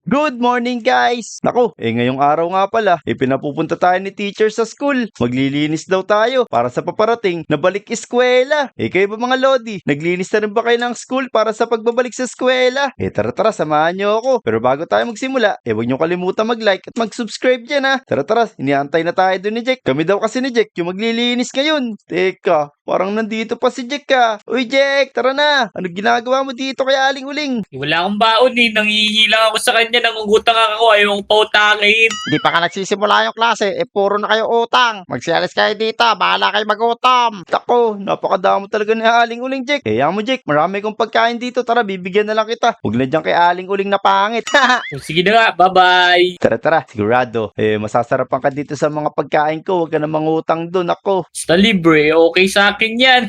Good morning guys! Naku, ngayong araw nga pala, pinapupunta tayo ni teacher sa school. Maglilinis daw tayo para sa paparating na balik eskwela. Kayo ba mga Lodi? Naglinis na rin ba kayo ng school para sa pagbabalik sa eskwela? Tara, samahan niyo ako. Pero bago tayo magsimula, huwag niyo kalimutan mag-like at mag-subscribe dyan ha. Tara, iniantay na tayo dun ni Jack. Kami daw kasi ni Jack yung maglilinis ngayon. Teka, parang nandito pa si Jack ha. Uy Jack, tara na! Ano ginagawa mo dito kay Aling Uling? Wala akong baon eh. Nangihilang ako sa kanya. Nangungutang ako. Ayaw kong pautangin. Di pa ka nagsisimula yung klase, puro na kayo utang. Magsialis kayo dito, bahala kayo magutom. Tako, napakadamo talaga ni Aling Uling, Jack. Kaya mo, Jack, marami kong pagkain dito. Tara, bibigyan na lang kita. Huwag na dyan kay Aling Uling na pangit. O, sige na nga. Bye-bye. Tara, sigurado. Masasarapan ka dito sa mga pagkain ko. Huwag ka na mangutang doon, ako. Basta libre. Okay sa akin yan.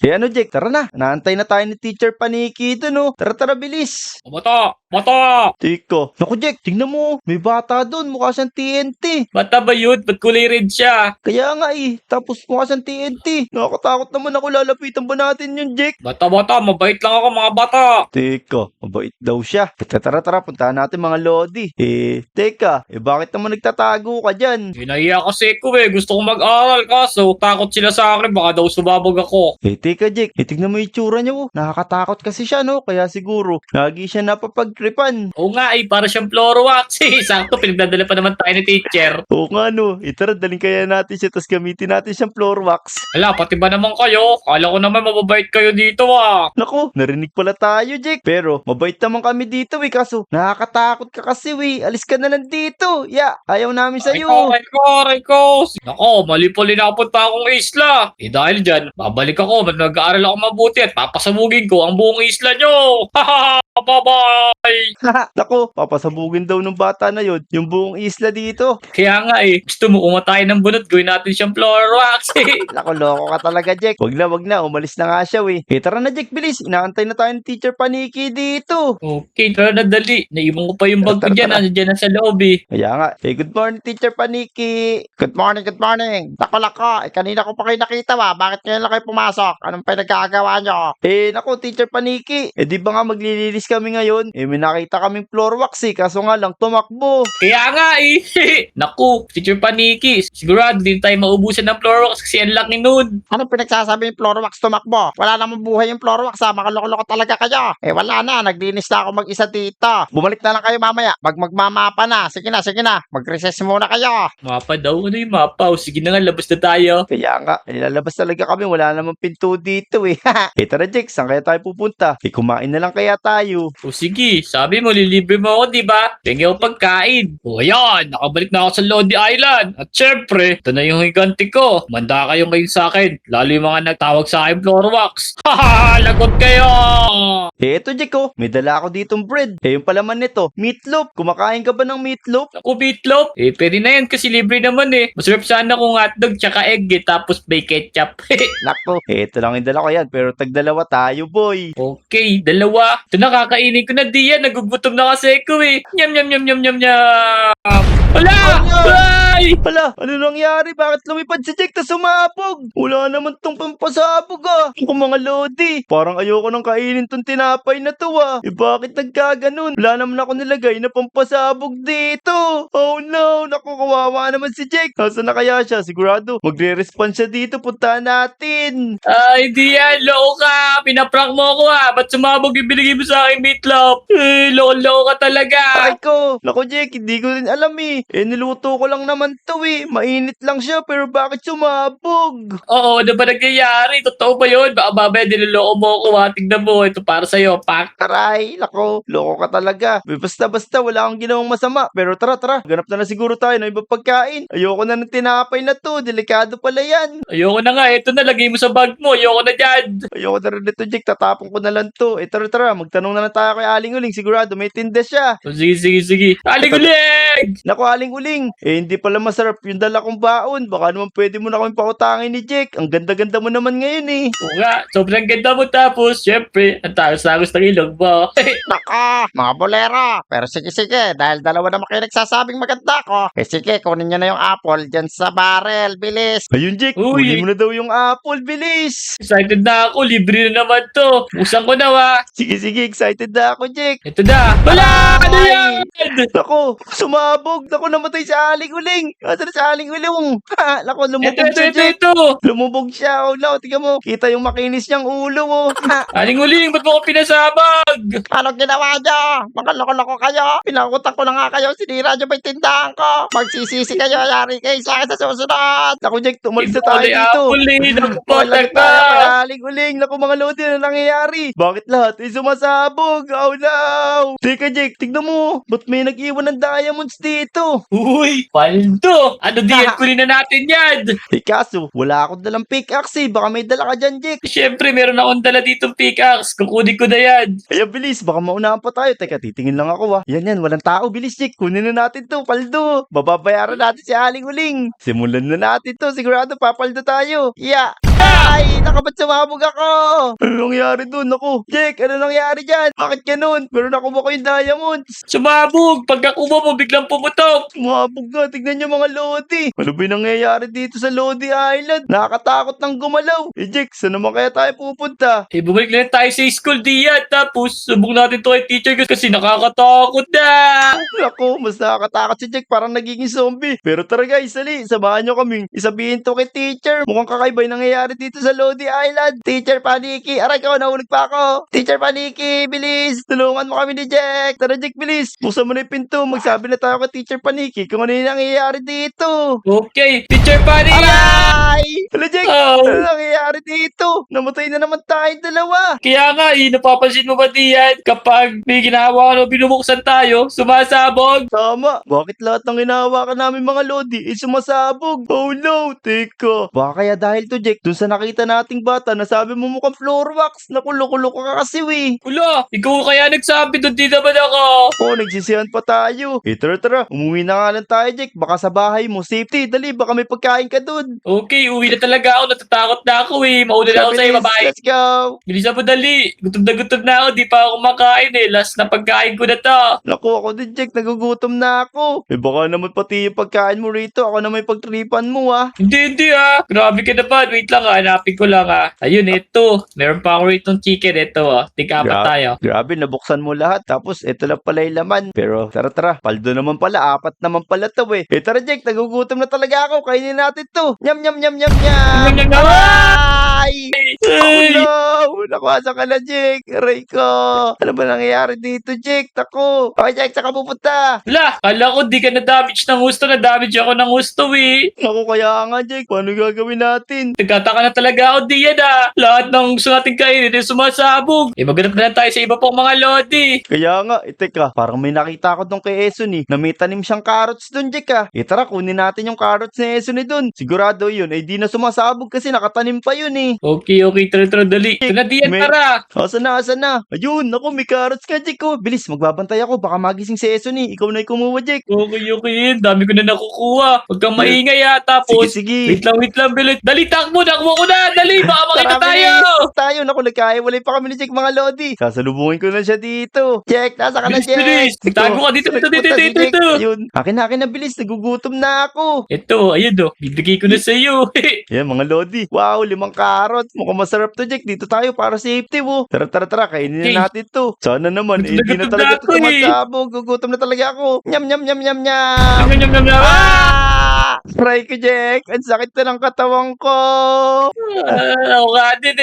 Ano, Jack, tara na. Naantay na tayo ni Teacher Paniki doon, oh. Tara, bilis. Mata! Tiko. Naku, Jack, tignan mo. May bata doon. Mukha siyang TNT. Bata ba yun? Ba't kulay red siya? Kaya nga Tapos mukha siyang TNT. Nakakatakot naman ako. Lalapitan ba natin yun, Jack? Bata. Mabait lang ako mga bata. Teka, mabait daw siya. Tara, puntahan natin mga Lodi. Teka, bakit naman nagtatago ka dyan? Nahiya kasi ko eh. Gusto kong mag-aral kaso takot sila sa akin. Baka daw sumabog ako. Teka, Jack, tignan mo yung itsura niya, oh. Nakakatakot kasi siya, no? Kaya siguro, lagi siya napapagtripan. Oo nga eh. Para siyang Florowax eh. Sakto, pinagdadala pa naman tayo ni teacher. Oo nga, no? Tara, daling kaya natin siya, tapos gamitin natin siyang floor wax. Ala, pati ba naman kayo? Kala ko naman mababait kayo dito ah. Naku, narinig pala tayo, Jack. Pero, mabait naman kami dito, kaso, nakakatakot ka kasi, Alis ka na lang dito. Ayaw namin sa'yo. Aray ko. Nako, mali pala napunta akong isla. Dahil dyan, babalik ako. Mag-aaral ako mabuti at papasabugin ko ang buong isla nyo. Haha, bye-bye. Naku, papasabugin daw ng bata na yon yung buong isla dito. Kaya nga eh, gusto mo kumatayin ng bunot, gawin natin siyang floor wax eh. Naku, loko ka talaga, Jack. Wag na, umalis na nga siya, Tara na, Jack, bilis. Inaantay na tayo ng Teacher Paniki dito. Okay, tara na dali. Naiwan ko pa yung bag ko Tara. dyan. Nandiyan na sa loob eh. Kaya nga. Good morning, Teacher Paniki. Good morning. Lako, kanina ko pa kayo nakita bakit ngayon lang kayo pumasok? Anong pinagkagawa nyo? Naku, Teacher Paniki. Di ba nga maglilinis kami ngayon? May nakita kaming floor wax kaso nga lang tumakbo. Kaya nga eh. Naku, Teacher Paniki. Sigurado din tayo maubusan ng floor wax kasi ang laki nun. Anong pinagsasabi yung floor wax tumakbo? Wala namang buhay yung floor wax makaloko-loko talaga kayo. Wala na, naglinis na ako mag-isa dito. Bumalik na lang kayo mamaya, magmamapa na. Sige na, mag-recess muna kayo. Mapa daw. Ano yung mapa? O, sige na nga, labas na tayo. Kaya nga, lalabas talaga kami. Wala namang pinto dito Tara, Jack, saan kaya tayo pupunta? Kumain na lang kaya tayo. O sige, sabi mo, lilibre mo ako, di ba? Tingin ako pagkain. O ayan, nakabalik na ako sa Lodi Island. At syempre, ito na yung higanti ko. Manda kayo ngayon sa akin. Lalo yung mga nagtawag sa akin Florowax. Haha, lagot kayo! Eto, Jack, may dala ako ditong bread. Yung palaman nito, meatloaf. Kumakain ka ba ng meatloaf? Ako, meatloaf? Pwede na yan kasi libre naman eh. Masarap sana kung hotdog tsaka egg tapos may ketchup. Naku, eto lang yung dala ko yan. Pero tagdalawa tayo, boy. Okay, dalawa. Ito nakakainin ko na diyan. Nagugutom na kasi ako eh. Nyam. Wala! Ay! Hala, ano nangyari? Bakit lumipad si Jack na sumabog? Wala naman tong pampasabog Kung mga Lodi, parang ayoko nang kainin tong tinapay na to bakit nagkaganon? Wala naman ako nilagay na pampasabog dito. Oh no, naku, kawawa naman si Jack. Nasaan na kaya siya? Sigurado, magre-response siya dito. Puntahan natin. Ay, di yan. Loko ka. Pinaprank mo ako Ba't sumabog yung binigay mo sa akin meatloaf? Loko ka talaga. Ay ko, naku Jack, hindi ko rin alam niluto ko lang naman to Mainit lang siya, pero bakit sumabog? Oo, ano ba nangyayari? Totoo ba yun? Baka babaya niloloko mo ako Tignan mo, ito para sa'yo, pak. Taray, lako, loko ka talaga. Basta, wala akong ginawang masama. Pero tara, ganap na siguro tayo ng ibang pagkain. Ayoko na ng tinapay na to, delikado pala yan. Ayoko na nga, ito na, lagay mo sa bag mo. Ayoko na dyan. Ayoko na rin nito, Jack, tatapon ko na lang to. Tara, magtanong na lang tayo kay Aling Uling. Sigurado, may tinda siya. O, sige. Aling ulig! Naku, Aling Uling, hindi pala pala masarap yung dala kong baon. Baka naman pwede mo na kami pautangin ni Jake. Ang ganda-ganda mo naman ngayon eh. Oo nga, sobrang ganda mo tapos, syempre, ang tagos-tagos ng ilong mo. Naka, mga bolero. Pero sige, dahil dalawa naman kayo nagsasabing maganda ko. Eh sige, kunin nyo na yung apple dyan sa barrel. Bilis. Ayun Jake, Uy. kunin mo na daw yung apple. Bilis! Excited na ako, libre na naman to. Buksan ko na Sige, excited na ako Jake. Ito na. Wala! Ano Ay! yan? Nako, sumabog. Nako, namatay si Aling Uling. Asa na si Aling Uling? Ha, nako, lumubog Ito, siya, Jake. ito. Lumubog siya. Oh, no, tingnan mo. Kita yung makinis niyang ulo, oh. Ha, Aling-uling, ba't mo ko pinasabag? Anong ginawa nyo? Mga loko-loko kayo. Pinakutan ko na nga kayo. Sinira nyo ba yung tindahan ko? Magsisisi kayo. Yari kayo sa akin sa susunod. Naku, Jake, tumalis na tayo Ito, dito. Apple, nagpupotek Wala tayo kay ka. Aling Uling. Naku, mga lodi, ano nangyayari? Bakit lahat ay sumasabog? Oh, no. Teka, Jake, tignan mo. Ba't may nag-iwan ng diamonds dito? Uy, paldo. Ano diyan, kunin na natin yan. Eh, kaso, wala akong dalang pickaxe eh. Baka may dala ka dyan, Jake. Siyempre, meron akong dala ditong pickaxe. Kukunin ko na yan. Kaya bilis, baka maunahan pa tayo. Teka, titingin lang ako Yan, walang tao. Bilis, Jake. Kunin na natin to, paldo. Bababayaran natin si Aling Uling. Simulan na natin to. Sigurado, papaldo tayo. Yeah. Ay, nakabat sumabog ako. Ano nangyari dun? Ako, Jake, ano nangyari dyan? Bakit ganun? Pero nakuha ko yung diamonds. Sumabog. Pagkakuha mo, biglang pumutok. Sumabog ka. Tignan nyo mga Lodi. Ano ba yung nangyayari dito sa Lodi Island? Nakakatakot ng gumalaw. Eh, Jake, saan naman kaya tayo pupunta? Eh, bumalik na tayo sa school diyan. Tapos, subok natin to kay teacher kasi nakakatakot na. Ako, mas nakakatakot si Jake. Parang nagiging zombie. Pero tara guys, sali. Samahan nyo kaming isabihin to kay teacher. Mukhang kakaiba yung nangyayari dito sa Lodi Island. Teacher Paniki. Aray ko, nahulog pa ako. Teacher Paniki, bilis. Tulungan mo kami ni Jake. Tara Jake, bilis. Buksan mo na yung pinto. Magsabi na tayo kay Teacher Paniki kung ano yung nangyayari dito. Okay, teacher Panny. Aray! Hala Jake, Oh. ano nangyayari dito? Namatay na naman tayong dalawa. Kaya nga, napapansin mo ba diyan kapag may ginawa ka o binubuksan tayo, sumasabog? Tama. Bakit lahat ng hinahawakan namin mga Lodi ay sumasabog? Oh no, teka. Baka kaya dahil to Jake, dun sa nakita nating bata na sabi mo mukhang floor wax. Nakulo-kulo ka kasi we. Wala, ikaw kaya nagsabi doon, di naman ako. Oh, nagsisihan pa tayo. Eh tara, umuwi na nga lang tayo Jake. Baka sa bahay mo, safety. Dali, baka may pagkain ka dun. Okay, uwi na talaga ako, natatakot na ako Mauna na ako sa'yo, Bilis, babae. let's go. Bilisan mo dali, gutom na ako, di pa ako kumakain Last na pagkain ko na to. Naku, ako din Jake, nagugutom na ako. Eh baka naman pati yung pagkain mo rito, ako na may pagtripan mo Hindi grabe ka naman, wait lang hanapin ko lang Ayun, ito, meron pa ako rito chicken, ito tika pa tayo. Grabe, nabuksan mo lahat. Tapos, ito lang pala yung laman. Pero, tara. Paldo naman pala. 4 naman pala to eh. Eh, tara Jake, nagugutom na talaga ako. Kainin natin to. Nyam. Nyam, nyam, nyam. Ay! Ay! Oh no! Nakuha ka na, Jake. Aray ko. Ano ba nangyayari dito, Jake? Tako. Okay, Jake, saan ka pupunta? Wala, kala ko di ka na-damage ng gusto, na-damage ako ng gusto Naku, kaya nga, Jake. Paano gagawin natin? Nagkataka na talaga ako diyan Lahat ng gusto natin kainin ay sumasabog. Eh maghanap na lang tayo sa iba pang mga lodi. Kaya nga, teka, parang may nakita ko doon kay Eson na may tanim siyang carrots doon, Jake tara, kunin natin yung carrots ni Eson doon. Sigurado yun, ay di na sumasabog kasi nakatanim pa yun Okay, tara, dali. Ito na diyan, May- tara. Asan na? Ayun, ako, may carrots ka, Jake Bilis, magbabantay ako, baka magising si Eson Ikaw na yung kumuha, Jake. Okay, dami ko na nakukuha. Huwag kang maingay Tapos, Sige. wait lang, bilit. Dali, takbo ko na. Dali, baka makita Tara, tayo. bilis. Tayo, naku, nagkaiwalay pa kami ni Jake, mga lodi. Sasalubungin ko na siya dito. Jake, nasa ka na, Bilis. Jake. Tago ka dito. Ayun, akin na, bilis, nagugutom na ako. Ito, ayun bibigay ko na sa iyo. Yan, mga lodi. Wow, 5 carrots. Mukhang masarap to, Jake. Dito tayo para safety, Tara, kainin Okay. na natin to. Sana naman, Gutom na hindi na gutom talaga na to ako, sumasabog. Gugutom na talaga ako. Nyam. Nyam, nyam, nyam. Ah! Try ko, Jake. Ang sakit na ng katawan ko. Ako nga din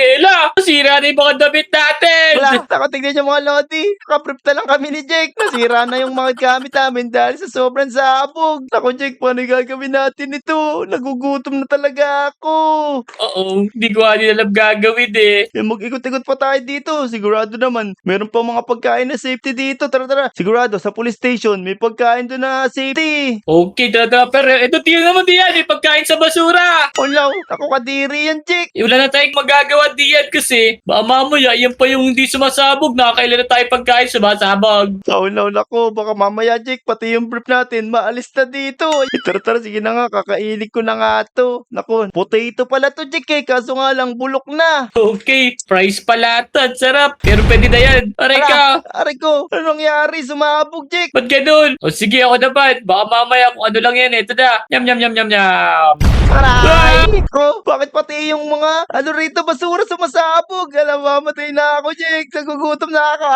Sira na yung mga damit natin. Wala, ako tignan niyo mga lodi. Nakaprep na lang kami ni Jake. Nasira na yung mga gamit namin dahil sa sobrang sabog. Ako, Jake, paano gagawin natin ito? Nagugutom na talaga ako. Oo, hindi ko din alam gagawin Mag-ikot-ikot pa tayo dito. Sigurado naman, meron pa mga pagkain na safety dito. Tara. Sigurado, sa police station, may pagkain doon na safety. Okay, tara. Pero ito, tingnan naman diyan, may pagkain sa basura. Oh no, ako kadiri yan, Jake. Wala na tayong magagawa diyan kasi baka mamaya yan pa yung hindi sumasabog. Nakakailan na tayo pagkain sumasabog. Oh no, nako, baka mamaya, Jake, pati yung brief natin, maalis na dito. Tara, sige na nga, kakainin ko na nga to. Nako, potato pala to, Jake, kaso nga lang, bulok na. Okay, price pala ito. Ang sarap. Pero pwede na yan. Aray ka. Aray ko, anong nangyari? Sumabog, Jake. Ba't ganun? O sige, ako naman. Baka mamaya kung ano lang yan. Ito na. Yum, yum, yum, yum, yum. Aray ko, bakit pati yung mga, ano rito, basura sumasabog? Alam, mamatay na ako, Jake. Nagugutom na ako.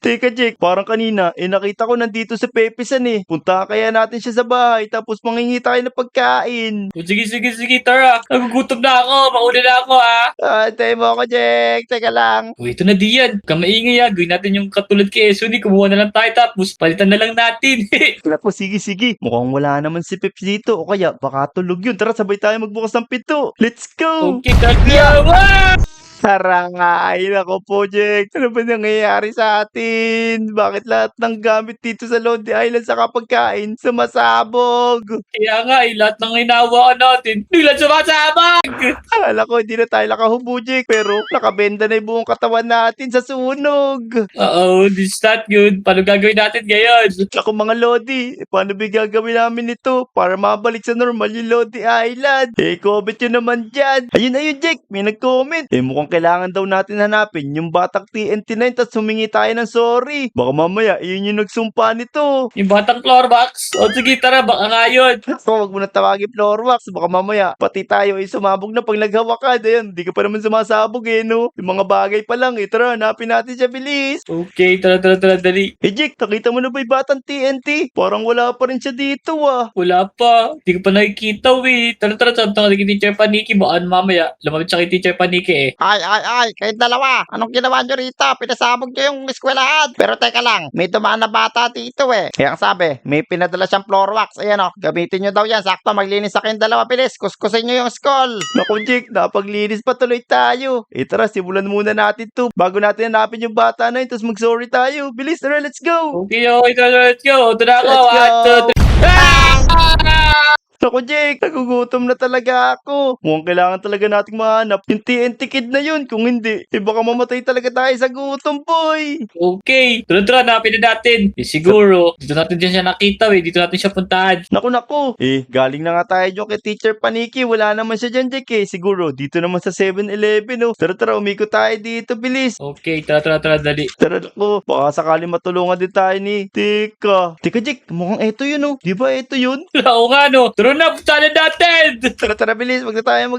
Teka, Jake, parang kanina, nakita ko nandito si Pepe-san Punta kaya natin siya sa bahay, tapos mangingi tayo ng pagkain. O sige, tara. Nagugutom na ako. Mauna na ako, ha. Tayo mo ako, Jake. Teka lang. O, ito na diyan. Kamaingay, ha. Gawin natin yung katulad kay Esuni. Kumuha na lang tayo tapos palitan na lang natin. Naku, sige. Mukhang wala naman si Peps dito. O kaya, baka tulog yun. Tara, sabay tayo magbukas ng pinto. Let's go! Okay, tagyawa! Ay, nako po, Jake. Ano ba nangyayari sa atin? Bakit lahat ng gamit dito sa Lonely Island sa kapagkain sumasabog? Kaya nga, lahat ng hinawa natin, biglang sumasabog! Akala ko hindi na tayo nakahubo, Jake. Pero nakabenda na yung buong katawan natin sa sunog. Oo, this is not good. Paano gagawin natin ngayon? Ako mga Lodi, paano ba gagawin namin ito para mabalik sa normal yung Lodi Island? Comment yun naman dyan. Ayun, Jake, may nag-comment. Mukhang kailangan daw natin hanapin yung batang TNT9 tapos humingi tayo ng sorry. Baka mamaya, yun yung nagsumpa nito. Yung batang floorbox? O sige, tara, baka nga yun. So, wag mo na tawagin Floorwax. Baka mamaya, pati tayo ay sumabog na pag naghawakan. Ayan, di ka pa naman sumasabog no? Yung mga bagay pa lang. Tara, hanapin natin siya, bilis. Okay, tara, dali. Jake, nakita mo na ba yung batang TNT? Parang wala pa rin siya dito, Wala pa. Hindi ko pa nakikita, Tara, sabi ka kay Teacher Paniki. Baka mamaya, lumapit siya kay Teacher Paniki Ay, kayong dalawa. Anong ginawa nyo rito? Pinasabog nyo yung eskwelahan. Pero teka lang, may dumaan na bata dito Kaya ang sabi, may pinadala siyang floor wax. Ayan gamitin nyo daw yan. Sakto, maglinis sa kayong dalawa. Bilis, kuskusin nyo yung school. Naku, Jake, napaglinis pa tuloy tayo. Tara, simulan muna natin to. Bago natin hanapin yung bata na yun, tapos mag-sorry tayo. Bilis, tara, let's go. Okay, tara, let's go. Ito na ako. Let's go. 1, 2, 3. Naku, Jake, nagugutom na talaga ako. Mukhang kailangan talaga nating mahanap yung TNT kid na yun. Kung hindi, baka mamatay talaga tayo sa gutom, boy. Okay. Tara, hanapin na natin. Siguro, dito natin siya nakita, Dito natin siya puntahan. Naku. Galing na nga tayo dyan kay Teacher Paniki. Wala naman siya dyan, Jake. Siguro, dito naman sa 7-Eleven, Tara, umikot tayo dito, bilis. Okay, tara, dali. Tara, naku. Baka sakali matulungan din tayo ni... Teka, Jake, mukhang eto yun, Di ba eto yun? Oo nga, no. Tara na, punta na natin. Tara, bilis. Wag na tayo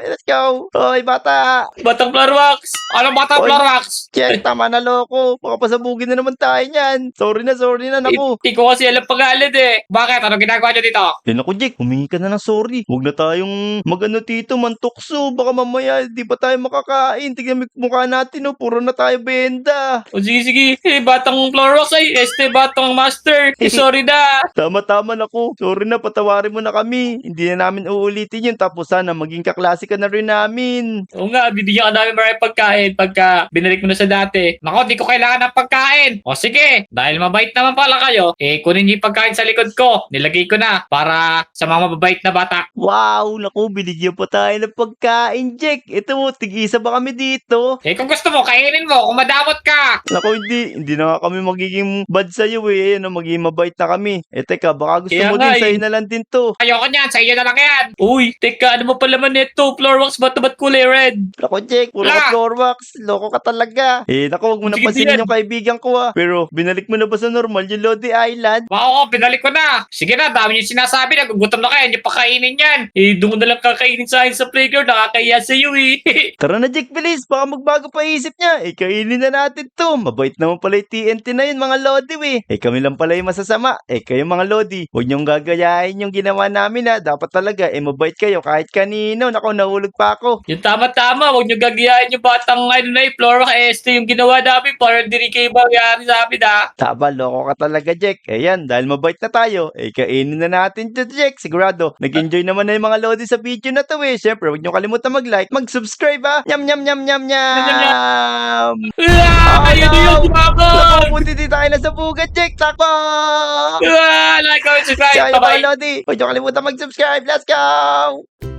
Let's go. Hoy, bata. Batang Florwax. Ano batang Oy. Florwax? Check, tama na loko. Baka pasabugin na naman tayo niyan. Sorry na, naku. Hindi ko kasi alam pangalan Bakit? Ano ginagawa nyo dito? Naku, Jake, humingi ka na ng sorry. Huwag na tayong magano dito, mantukso. Baka mamaya, di pa tayo makakain. Tignan mo yung mukha natin, Puro na tayo benda. O sige. Batang Florwax batang master. Sorry na. Tama, naku. Sorry na, patawarin mo na kami. Hindi na namin uulitin yun. Tapos sana maging kaklase ka na rin namin. Oo nga, bibigyan ka namin maraming pagkain pagka binalik mo na sa dati. Nako, di ko kailangan ng pagkain. O sige, dahil mabait naman pala kayo, kunin niyo yung pagkain sa likod ko. Nilagay ko na para sa mga mababait na bata. Wow, naku, binigyan pa tayo ng pagkain, Jake. Ito, tig-isa ba kami dito? Kung gusto mo, kainin mo kung madamot ka. Naku, hindi na nga kami magiging bad sa'yo Ayan, magiging mabait na kami. Teka, baka gusto Kaya mo nga, din, sa'yo na lang din to. Ayoko niyan, sa iyo na lang yan. Uy, teka, ano mo pala man ito? Floorwax ba't kulay red? Naku, Jake, puro ka floorwax. Loko ka talaga. Naku, huwag mo na Sige, pansinin yan. yung kaibigan ko Pero, binalik mo na ba sa normal yung Lodi Island? Oo, pinalik ko na. Sige na, dami yung sinasabi. Nagugutom na kayo, hindi pa kainin yan. Doon ko na lang kakainin sa akin sa playground. Nakakaya sa iyo Tara na, Jake, bilis. Baka magbago pa isip niya. Kainin na natin to. Mabait naman pala yung TNT na yun, mga Lodi, kami lang pala yung masasama. Kayo, mga Lodi, huwag niyong gagayahin yung ginawa namin, Dapat talaga, mabait kayo kahit kanino. Naku, nahulog pa ako. Yung tama-tama, huwag nyo gagiyahin yung batang Florwax yung ginawa namin para hindi rin kayo magyari sa amin Taba, loko ka talaga, Jack. Ayan, dahil mabait na tayo, kainin na natin to, Jack. Sigurado, nag-enjoy naman na yung mga Lodi sa video na to, Siyempre, huwag nyo kalimutan mag-like, mag-subscribe, Nyam, nyam, nyam, nyam, nyam! Ayun na yung tumabog! Punti tayo na sa bugat, Jack. Takbo! Like, comment, subscribe. Kaya, Bye-bye. mga Lodi, huwag nyo kalimutan kalimutan mag-subscribe. Let's go!